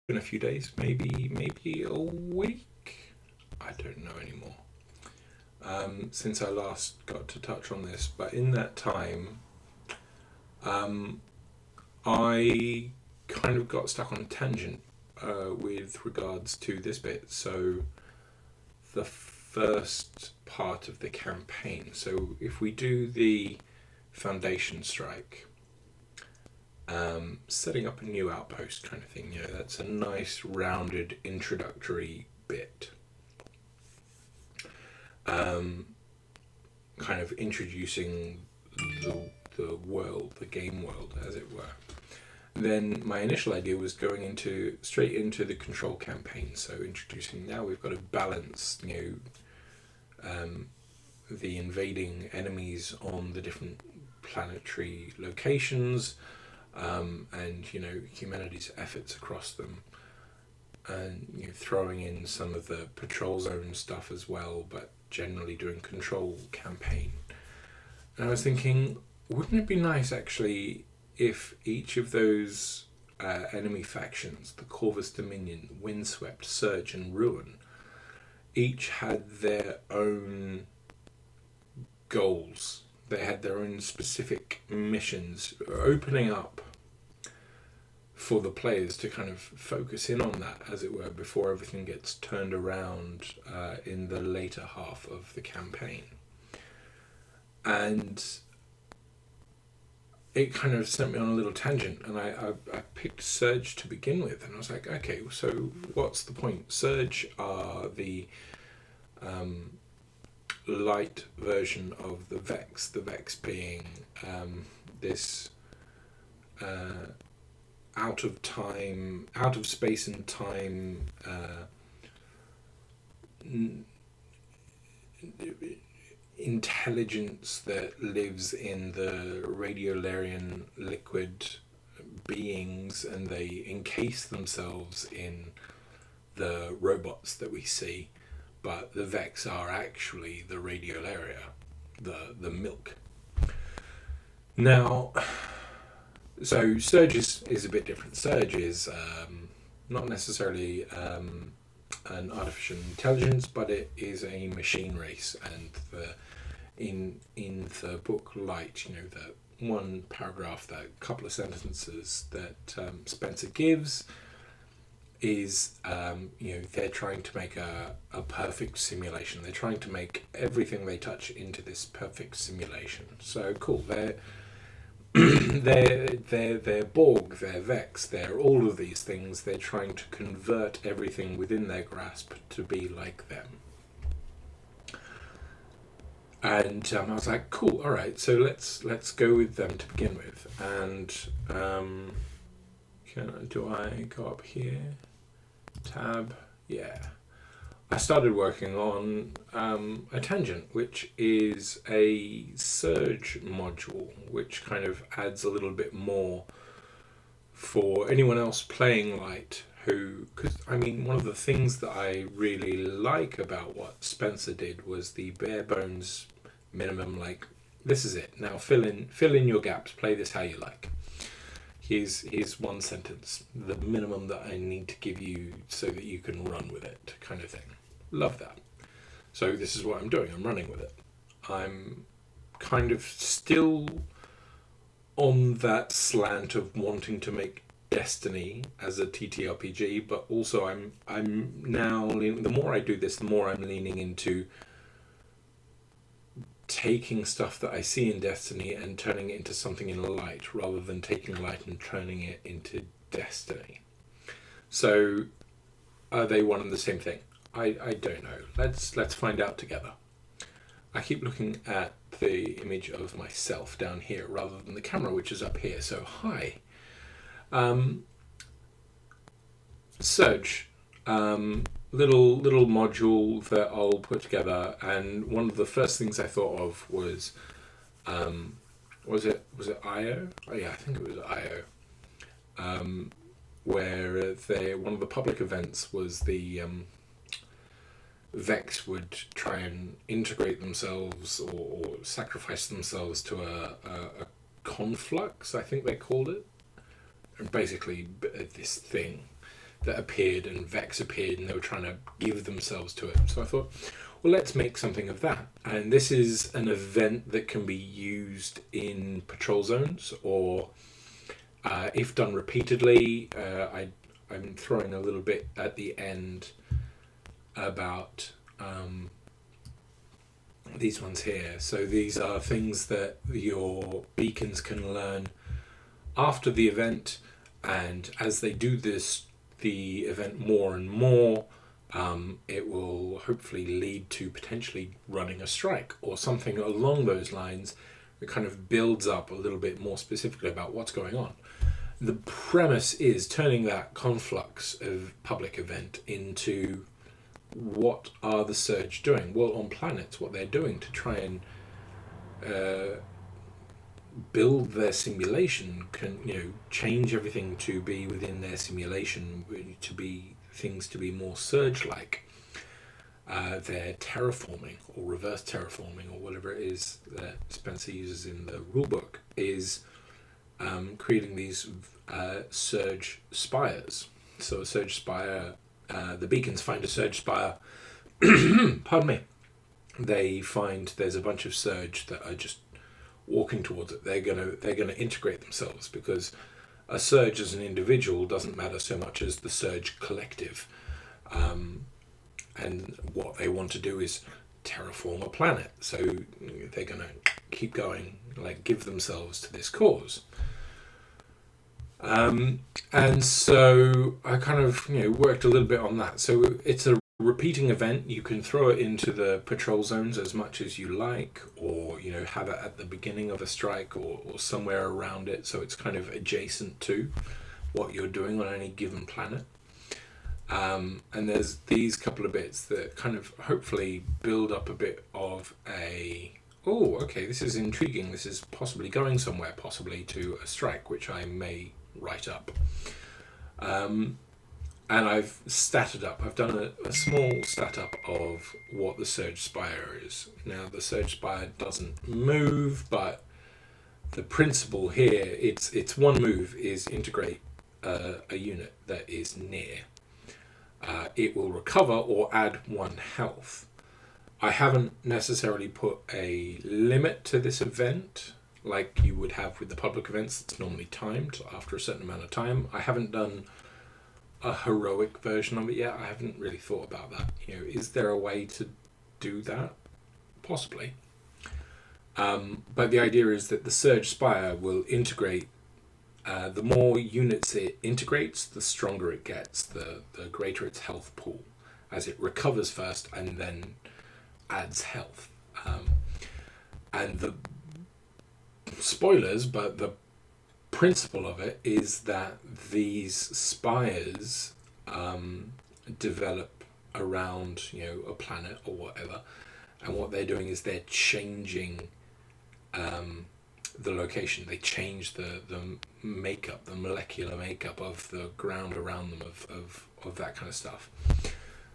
been a few days, maybe a week. I don't know anymore. Since I last got to touch on this, but in that time, um, I kind of got stuck on a tangent with regards to this bit. So the first part of the campaign. So if we do the Foundation Strike, setting up a new outpost kind of thing, that's a nice rounded introductory bit. Kind of introducing the world, the game world, as it were. Then my initial idea was going straight into the control campaign. So introducing, now we've got to balance, the invading enemies on the different planetary locations, and humanity's efforts across them, and throwing in some of the patrol zone stuff as well, but generally doing control campaign. And I was thinking, wouldn't it be nice actually if each of those enemy factions, the Corvus Dominion, Windswept, Surge, and Ruin, each had their own goals. They had their own specific missions, opening up for the players to kind of focus in on that, as it were, before everything gets turned around in the later half of the campaign. And it kind of sent me on a little tangent, and I picked Surge to begin with, and I was like, okay, so what's the point? Surge are the light version of the Vex being this out of space and time intelligence that lives in the Radiolarian liquid beings, and they encase themselves in the robots that we see, but the Vex are actually the Radiolaria, the milk. Now, so Surge is a bit different. Surge is not necessarily an artificial intelligence, but it is a machine race, and in the book Light, the one paragraph, that couple of sentences that Spencer gives is, they're trying to make a perfect simulation. They're trying to make everything they touch into this perfect simulation. So cool. They're Borg, they're Vex, they're all of these things. They're trying to convert everything within their grasp to be like them. And I was like, cool, all right, so let's go with them to begin with. And do I go up here? Tab, yeah. I started working on a tangent, which is a Surge module, which kind of adds a little bit more for anyone else playing Light, because one of the things that I really like about what Spencer did was the bare bones minimum, like, this is it, now fill in your gaps, play this how you like. Here's one sentence, the minimum that I need to give you so that you can run with it, kind of thing. Love that. So this is what I'm doing. I'm running with it. I'm kind of still on that slant of wanting to make Destiny as a TTRPG, but also I'm now the more I do this, the more I'm leaning into taking stuff that I see in Destiny and turning it into something in Light, rather than taking Light and turning it into Destiny. So are they one and the same thing? I don't know. Let's find out together. I keep looking at the image of myself down here rather than the camera, which is up here. So hi. Surge, little module that I'll put together, and one of the first things I thought of was it IO? Oh yeah, I think it was IO. Where one of the public events was the Vex would try and integrate themselves or sacrifice themselves to a conflux, I think they called it. And basically this thing that appeared, and Vex appeared, and they were trying to give themselves to it. So I thought, well, let's make something of that. And this is an event that can be used in patrol zones, or if done repeatedly. I'm throwing a little bit at the end about these ones here. So these are things that your beacons can learn after the event, and as they do the event more and more, it will hopefully lead to potentially running a strike or something along those lines. It kind of builds up a little bit more specifically about what's going on. The premise is turning that conflux of public event into what are the Surge doing? Well, on planets, what they're doing to try and build their simulation, can change everything to be within their simulation, to be things to be more Surge-like. They're terraforming or reverse terraforming or whatever it is that Spencer uses in the rulebook, is creating these Surge spires. So a Surge spire, the beacons find a Surge spire. Pardon me. They find there's a bunch of Surge that are just walking towards it. They're gonna integrate themselves, because a Surge as an individual doesn't matter so much as the Surge collective. And what they want to do is terraform a planet. So they're gonna keep going, like give themselves to this cause. And so I kind of worked a little bit on that. So it's a repeating event. You can throw it into the patrol zones as much as you like, or have it at the beginning of a strike, or somewhere around it, so it's kind of adjacent to what you're doing on any given planet. And there's these couple of bits that kind of hopefully build up a bit of okay, this is intriguing, this is possibly going somewhere, possibly to a strike, which I may write up. And I've statted up. I've done a small stat up of what the Surge Spire is. Now, the Surge Spire doesn't move, but the principle here, its one move is integrate a unit that is near. It will recover or add 1 health. I haven't necessarily put a limit to this event like you would have with the public events. It's normally timed after a certain amount of time. I haven't done a heroic version of it yet. I haven't really thought about that. Is there a way to do that? Possibly. But the idea is that the Surge Spire will integrate. The more units it integrates, the stronger it gets, the greater its health pool, as it recovers first and then adds health. And the spoilers, but the principle of it is that these spires develop around a planet or whatever, and what they're doing is they're changing the location. They change the makeup, the molecular makeup of the ground around them, of that kind of stuff.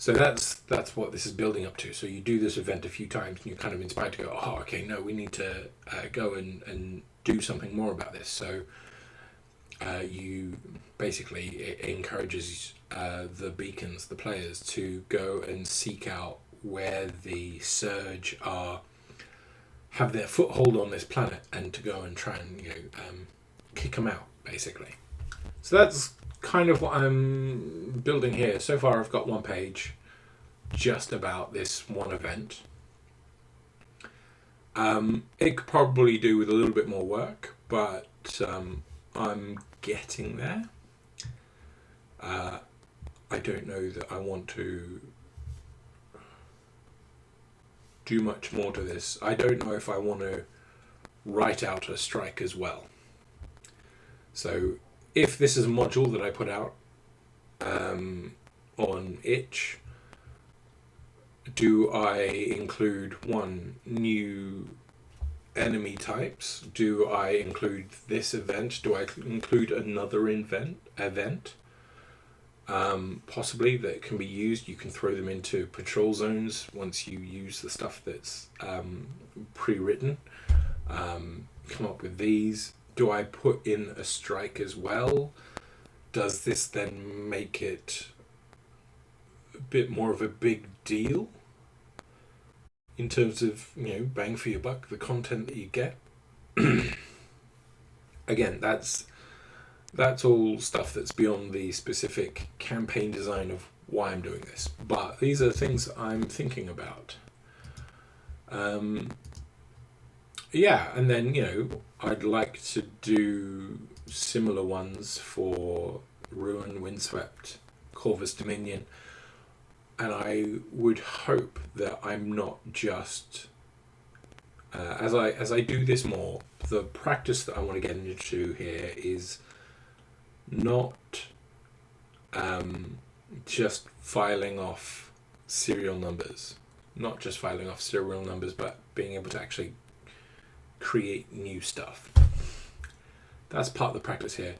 So that's what this is building up to. So you do this event a few times and you're kind of inspired to go, oh, okay, no, we need to go and do something more about this. So you basically, it encourages the beacons, the players, to go and seek out where the Surge have their foothold on this planet, and to go and try and kick them out, basically. So that's kind of what I'm building here. So far I've got 1 page just about this one event. It could probably do with a little bit more work, but I'm getting there. I don't know that I want to do much more to this. I don't know if I want to write out a strike as well. So if this is a module that I put out on itch, do I include 1 new enemy types? Do I include this event? Do I include another event? Possibly that can be used. You can throw them into patrol zones once you use the stuff that's pre-written. Come up with these. Do I put in a strike as well? does this then make it a bit more of a big deal in terms of, bang for your buck, the content that you get? Again, that's all stuff that's beyond the specific campaign design of why I'm doing this. But these are things I'm thinking about. Yeah, and then, I'd like to do similar ones for Ruin, Windswept, Corvus Dominion, and I would hope that I'm not just as I do this more, the practice that I want to get into here is not just filing off serial numbers, but being able to actually create new stuff. That's part of the practice here.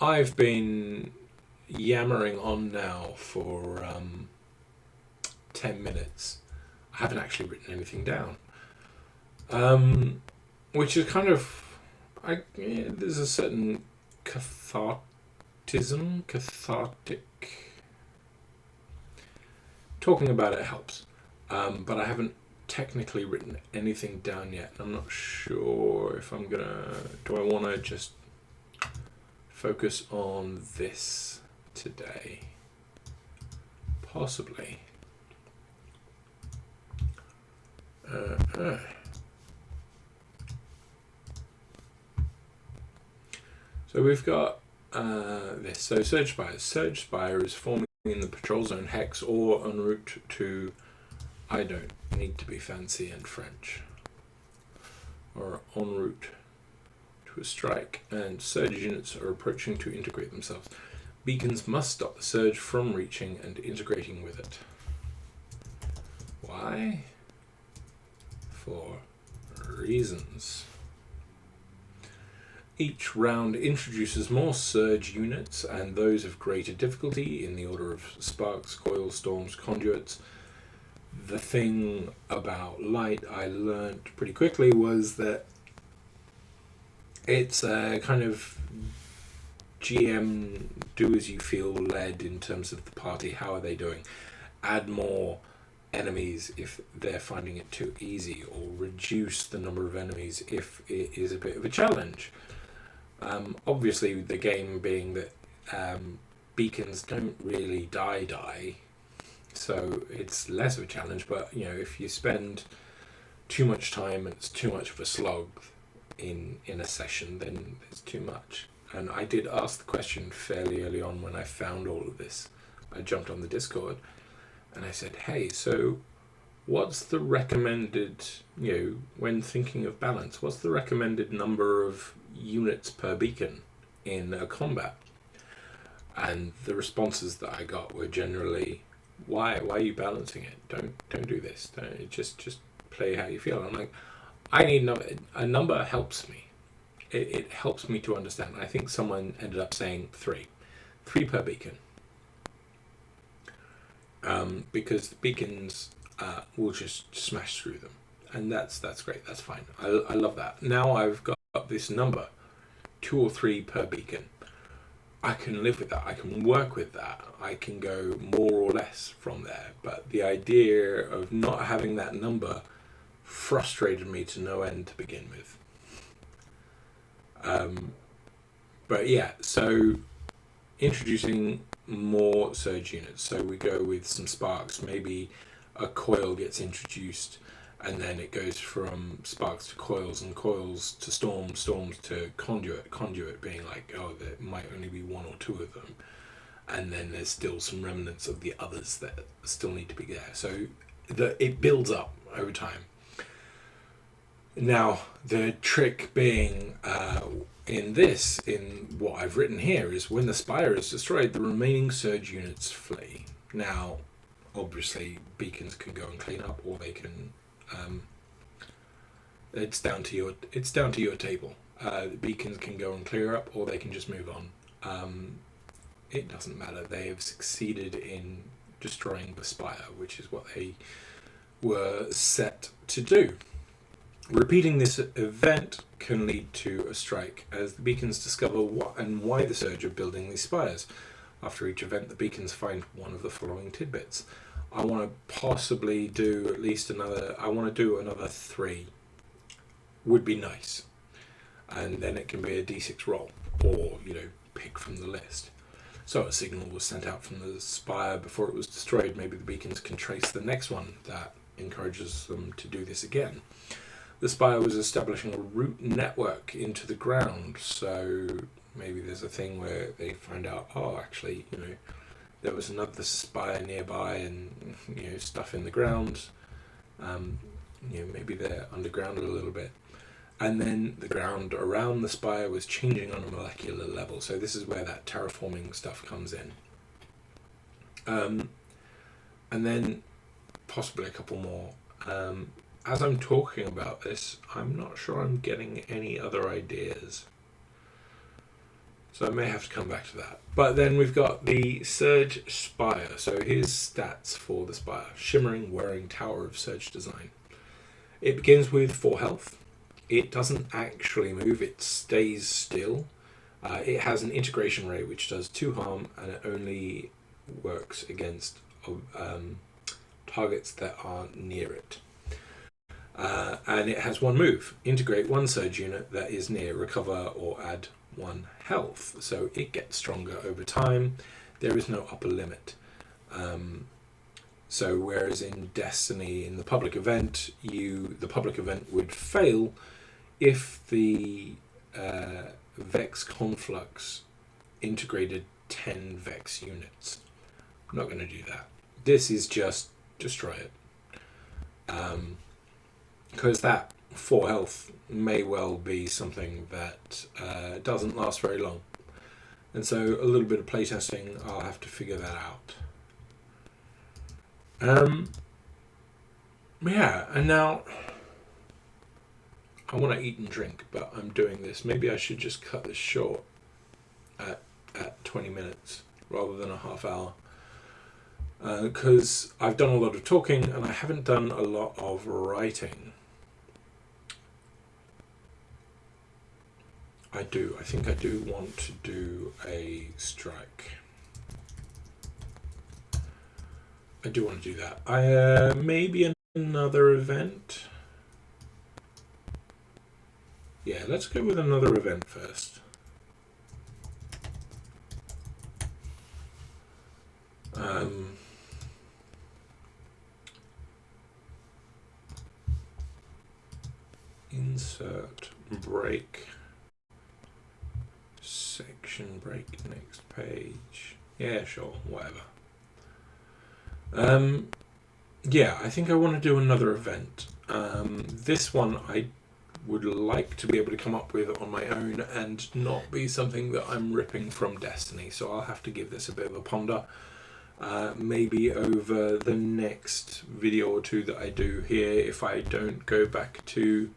I've been yammering on now for 10 minutes. I haven't actually written anything down. Which is kind of, there's a certain cathartic. Talking about it helps, but I haven't technically written anything down yet. I'm not sure if I'm gonna. Do I want to just focus on this today? Possibly. So we've got this. So Surge Spire. Surge Spire is forming in the patrol zone hex or en route to, I don't need to be fancy and French, or en route to a strike, and surge units are approaching to integrate themselves. Beacons must stop the surge from reaching and integrating with it. Why? For reasons. Each round introduces more surge units and those of greater difficulty in the order of sparks, coils, storms, conduits. The thing about light I learned pretty quickly was that it's a kind of GM do as you feel led in terms of the party. How are they doing? Add more enemies if they're finding it too easy, or reduce the number of enemies if it is a bit of a challenge. Obviously, the game being that beacons don't really die, so it's less of a challenge. But if you spend too much time and it's too much of a slog in a session, then it's too much. And I did ask the question fairly early on when I found all of this. I jumped on the Discord and I said, hey, so what's the recommended, when thinking of balance, what's the recommended number of units per beacon in a combat? And the responses that I got were generally, why are you balancing it? Don't do this. Don't just play how you feel. I'm like, I need a number helps me. It helps me to understand. I think someone ended up saying 3 per beacon. Because the beacons will just smash through them, and that's great. That's fine. I love that. Now I've got this number, 2 or 3 per beacon. I can live with that. I can work with that. I can go more or less from there. But the idea of not having that number frustrated me to no end to begin with. But yeah, so introducing more surge units. So we go with some sparks. Maybe a coil gets introduced, and then it goes from sparks to coils, and coils to storms to conduit being like, oh, there might only be 1 or 2 of them, and then there's still some remnants of the others that still need to be there. So it builds up over time. Now the trick being in what I've written here is, when the spire is destroyed, the remaining surge units flee. Now obviously beacons can go and clean up, or they can it's down to your table. Beacons can go and clear up, or they can just move on. It doesn't matter. They have succeeded in destroying the spire, which is what they were set to do. Repeating this event can lead to a strike, as the beacons discover what and why the Surge are building these spires. After each event, the beacons find one of the following tidbits. I want to possibly do at least another. I want to do another 3. Would be nice, and then it can be a d6 roll, or pick from the list. So a signal was sent out from the spire before it was destroyed. Maybe the beacons can trace the next one that encourages them to do this again. The spire was establishing a root network into the ground, so maybe there's a thing where they find out, actually, there was another spire nearby, and stuff in the ground. Maybe they're underground a little bit. And then the ground around the spire was changing on a molecular level. So this is where that terraforming stuff comes in. And then possibly a couple more. As I'm talking about this, I'm not sure I'm getting any other ideas. So I may have to come back to that. But then we've got the Surge Spire. So here's stats for the spire. Shimmering, whirring tower of Surge design. It begins with 4 health. It doesn't actually move, it stays still. It has an integration ray which does 2 harm, and it only works against targets that are near it. And it has 1 move. Integrate 1 surge unit that is near, recover or add 1 health. So it gets stronger over time. There is no upper limit. So whereas in Destiny, in the public event, the public event would fail if the Vex Conflux integrated 10 Vex units. I'm not going to do that. This is just destroy it. Because that 4 health may well be something that doesn't last very long. And so a little bit of playtesting, I'll have to figure that out. Yeah, and now I want to eat and drink, but I'm doing this. Maybe I should just cut this short at 20 minutes rather than a half hour. Because I've done a lot of talking and I haven't done a lot of writing. I think I do want to do a strike. I do want to do that. Maybe another event. Yeah, let's go with another event first. Insert break. Section break next page. Yeah, sure, whatever. Yeah, I think I want to do another event. This one I would like to be able to come up with on my own and not be something that I'm ripping from Destiny. So I'll have to give this a bit of a ponder. Maybe over the next video or 2 that I do here, if I don't go back to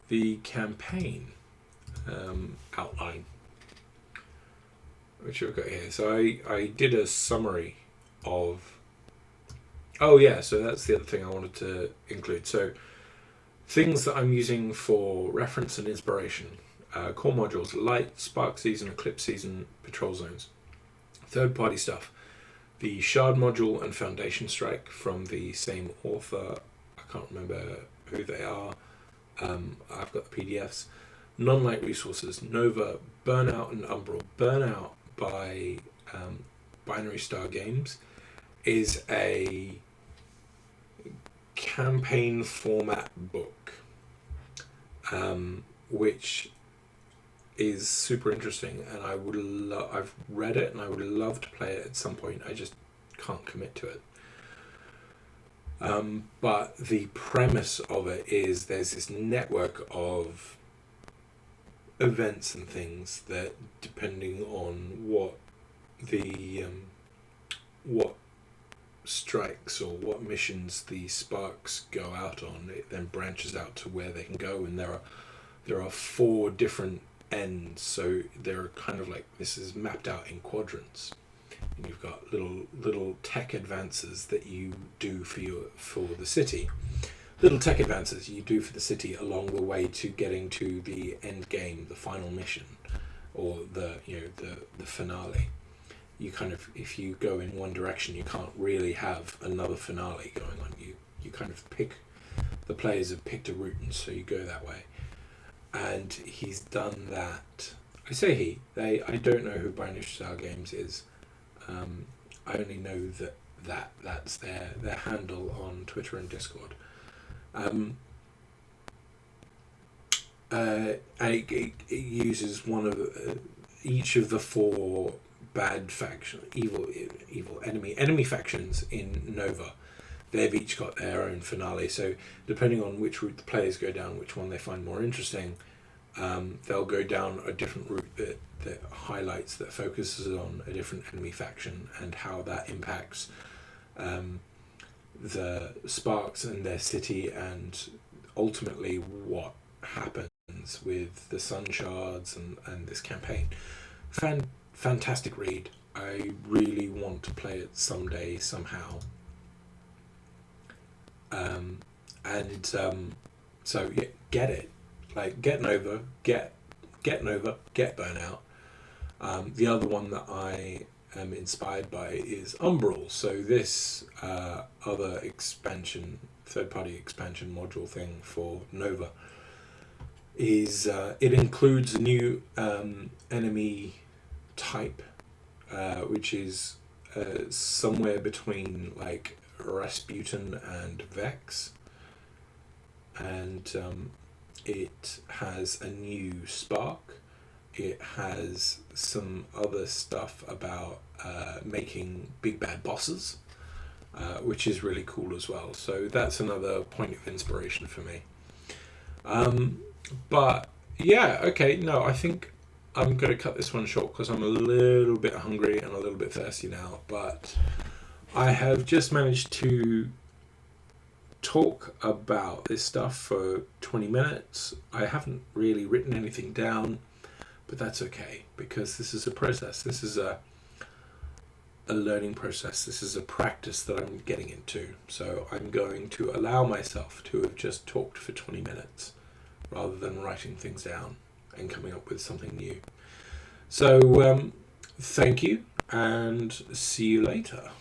the campaign outline, which I've got here. So I did a summary of... Oh yeah, so that's the other thing I wanted to include. So things that I'm using for reference and inspiration. Core modules: Light, Spark Season, Eclipse Season, Patrol Zones. Third-party stuff: the Shard module and Foundation Strike from the same author. I can't remember who they are. I've got the PDFs. Non-light resources: Nova, Burnout, and Umbral. Burnout by Binary Star Games is a campaign format book, which is super interesting, and I've read it and I would love to play it at some point. I just can't commit to it. But the premise of it is there's this network of events and things that, depending on what strikes or what missions the sparks go out on, it then branches out to where they can go, and there are 4 different ends, so they're kind of like, this is mapped out in quadrants, and you've got little tech advances that you do for the city. little tech advances you do for the city along the way to getting to the end game, the final mission, or the finale. You kind of, if you go in one direction, you can't really have another finale going on. You kind of pick, the players have picked a route, and so you go that way. And he's done that. I say he. I don't know who Brownish Style Games is. I only know that's their handle on Twitter and Discord. And it uses one of each of the four bad faction, evil enemy factions in Nova. They've each got their own finale. So depending on which route the players go down, which one they find more interesting, they'll go down a different route that highlights, that focuses on a different enemy faction and how that impacts the Sparks and their city, and ultimately what happens with the Sun Shards and this campaign. Fantastic read. I really want to play it someday, somehow. So yeah, get it. Like, get Nova, get Nova, get Burnout. The other one that I am inspired by is Umbral. So this other expansion, third-party expansion module thing for Nova is it includes a new enemy type, which is somewhere between like Rasputin and Vex, and it has a new spark. It has some other stuff about making big bad bosses, which is really cool as well. So that's another point of inspiration for me. But yeah, okay, no, I think I'm going to cut this one short because I'm a little bit hungry and a little bit thirsty now. But I have just managed to talk about this stuff for 20 minutes. I haven't really written anything down, but that's okay, because this is a process. This is a learning process. This is a practice that I'm getting into. So I'm going to allow myself to have just talked for 20 minutes rather than writing things down and coming up with something new. So thank you, and see you later.